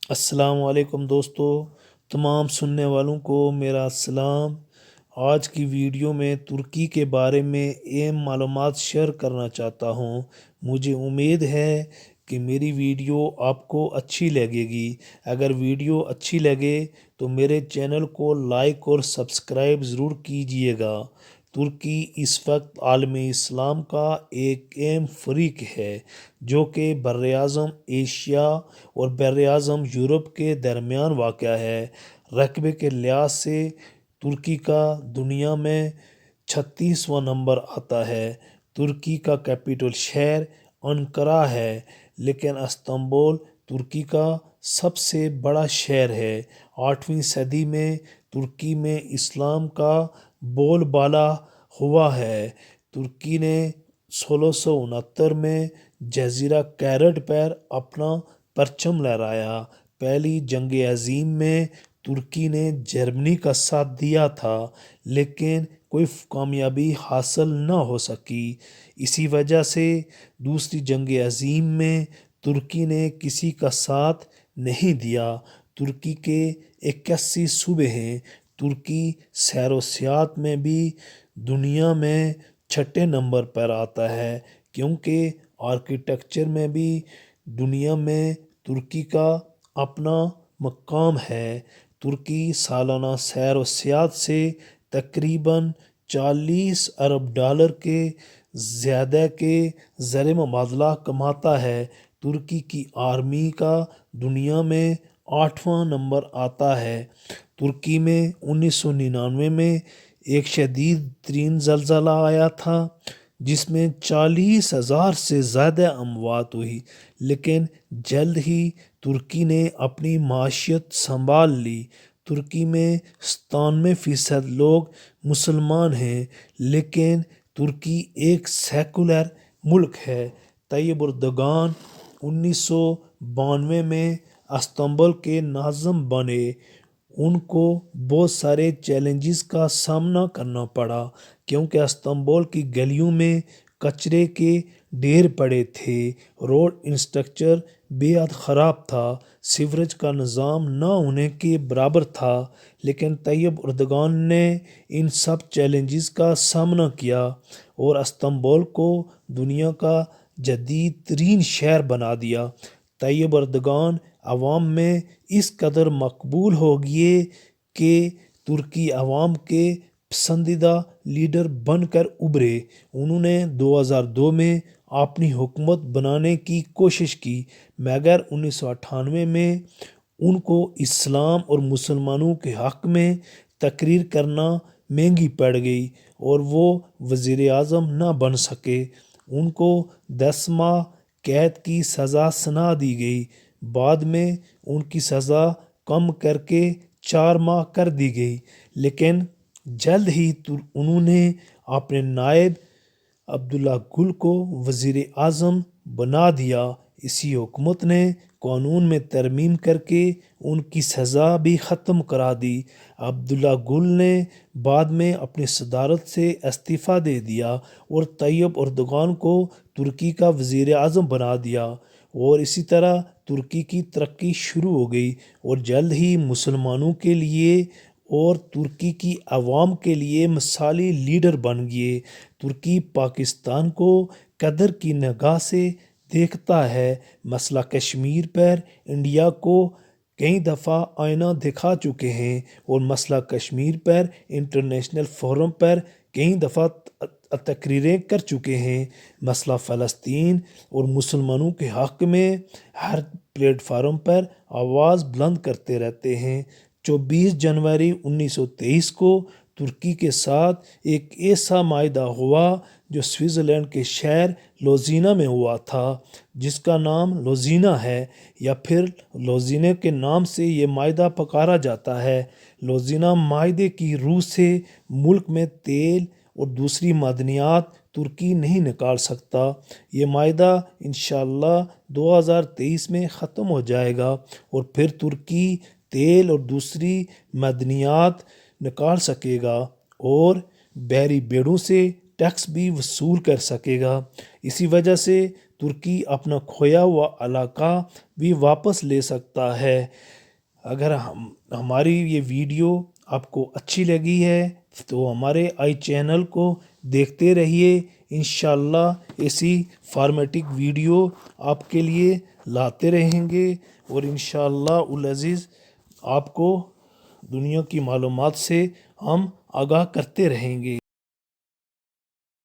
السلام علیکم دوستو، تمام سننے والوں کو میرا السلام۔ آج کی ویڈیو میں ترکی کے بارے میں اہم معلومات شیئر کرنا چاہتا ہوں۔ مجھے امید ہے کہ میری ویڈیو آپ کو اچھی لگے گی۔ اگر ویڈیو اچھی لگے تو میرے چینل کو لائک اور سبسکرائب ضرور کیجیے گا۔ ترکی اس وقت عالم اسلام کا ایک اہم فریق ہے جو کہ براعظم ایشیا اور براعظم یورپ کے درمیان واقع ہے۔ رقبے کے لحاظ سے ترکی کا دنیا میں 36واں نمبر آتا ہے۔ ترکی کا کیپٹل شہر انقرہ ہے، لیکن استنبول ترکی کا سب سے بڑا شہر ہے۔ 8ویں صدی میں ترکی میں اسلام کا بول بالا ہوا ہے۔ ترکی نے 1669 میں جزیرہ کیرٹ پر اپنا پرچم لہرایا۔ پہلی جنگ عظیم میں ترکی نے جرمنی کا ساتھ دیا تھا، لیکن کوئی کامیابی حاصل نہ ہو سکی۔ اسی وجہ سے دوسری جنگ عظیم میں ترکی نے کسی کا ساتھ نہیں دیا۔ ترکی کے 81 صوبے ہیں۔ ترکی سیر و سیاحت میں بھی دنیا میں 6 نمبر پر آتا ہے، کیونکہ آرکیٹیکچر میں بھی دنیا میں ترکی کا اپنا مقام ہے۔ ترکی سالانہ سیر و سیاحت سے تقریباً 40 ارب ڈالر کے زیادہ کے زر مبادلہ کماتا ہے۔ ترکی کی آرمی کا دنیا میں 8واں نمبر آتا ہے۔ ترکی میں 1999 میں ایک شدید ترین زلزلہ آیا تھا جس میں 40,000 سے زیادہ اموات ہوئی، لیکن جلد ہی ترکی نے اپنی معیشت سنبھال لی۔ ترکی میں 97% لوگ مسلمان ہیں، لیکن ترکی ایک سیکولر ملک ہے۔ طیب اردگان 1992 میں استنبول کے ناظم بنے۔ ان کو بہت سارے چیلنجز کا سامنا کرنا پڑا، کیونکہ استنبول کی گلیوں میں کچرے کے ڈھیر پڑے تھے، روڈ انفراسٹرکچر بے حد خراب تھا، سیوریج کا نظام نہ ہونے کے برابر تھا، لیکن طیب اردگان نے ان سب چیلنجز کا سامنا کیا اور استنبول کو دنیا کا جدید ترین شہر بنا دیا۔ طیب اردگان عوام میں اس قدر مقبول ہو گئے کہ ترکی عوام کے پسندیدہ لیڈر بن کر ابھرے۔ انہوں نے 2002 میں اپنی حکومت بنانے کی کوشش کی، مگر 1998 میں ان کو اسلام اور مسلمانوں کے حق میں تقریر کرنا مہنگی پڑ گئی اور وہ وزیر اعظم نہ بن سکے۔ ان کو 10 ماہ قید کی سزا سنا دی گئی۔ بعد میں ان کی سزا کم کر کے 4 ماہ کر دی گئی، لیکن جلد ہی انہوں نے اپنے نائب عبداللہ گل کو وزیر اعظم بنا دیا۔ اسی حکومت نے قانون میں ترمیم کر کے ان کی سزا بھی ختم کرا دی۔ عبداللہ گل نے بعد میں اپنی صدارت سے استعفیٰ دے دیا اور طیب اردگان کو ترکی کا وزیر اعظم بنا دیا، اور اسی طرح ترکی کی ترقی شروع ہو گئی اور جلد ہی مسلمانوں کے لیے اور ترکی کی عوام کے لیے مثالی لیڈر بن گئے۔ ترکی پاکستان کو قدر کی نگاہ سے دیکھتا ہے۔ مسئلہ کشمیر پر انڈیا کو کئی دفعہ آئینہ دکھا چکے ہیں اور مسئلہ کشمیر پر انٹرنیشنل فورم پر کئی دفعہ تقریریں کر چکے ہیں۔ مسئلہ فلسطین اور مسلمانوں کے حق میں ہر پلیٹ فارم پر آواز بلند کرتے رہتے ہیں۔ 24 جنوری 1923 کو ترکی کے ساتھ ایک ایسا معاہدہ ہوا جو سوئٹزرلینڈ کے شہر لوزینا میں ہوا تھا، جس کا نام لوزینا ہے، یا پھر لوزینے کے نام سے یہ معاہدہ پکارا جاتا ہے۔ لوزینا معاہدے کی روح سے ملک میں تیل اور دوسری معدنیات ترکی نہیں نکال سکتا۔ یہ معاہدہ انشاءاللہ 2023 میں ختم ہو جائے گا اور پھر ترکی تیل اور دوسری معدنیات نکال سکے گا اور بحری بیڑوں سے ٹیکس بھی وصول کر سکے گا۔ اسی وجہ سے ترکی اپنا کھویا ہوا علاقہ بھی واپس لے سکتا ہے۔ اگر ہماری یہ ویڈیو آپ کو اچھی لگی ہے تو ہمارے آئی چینل کو دیکھتے رہیے، انشاءاللہ ایسی فارمیٹک ویڈیو آپ کے لیے لاتے رہیں گے، اور انشاءاللہ العزیز آپ کو دنیا کی معلومات سے ہم آگاہ کرتے رہیں گے۔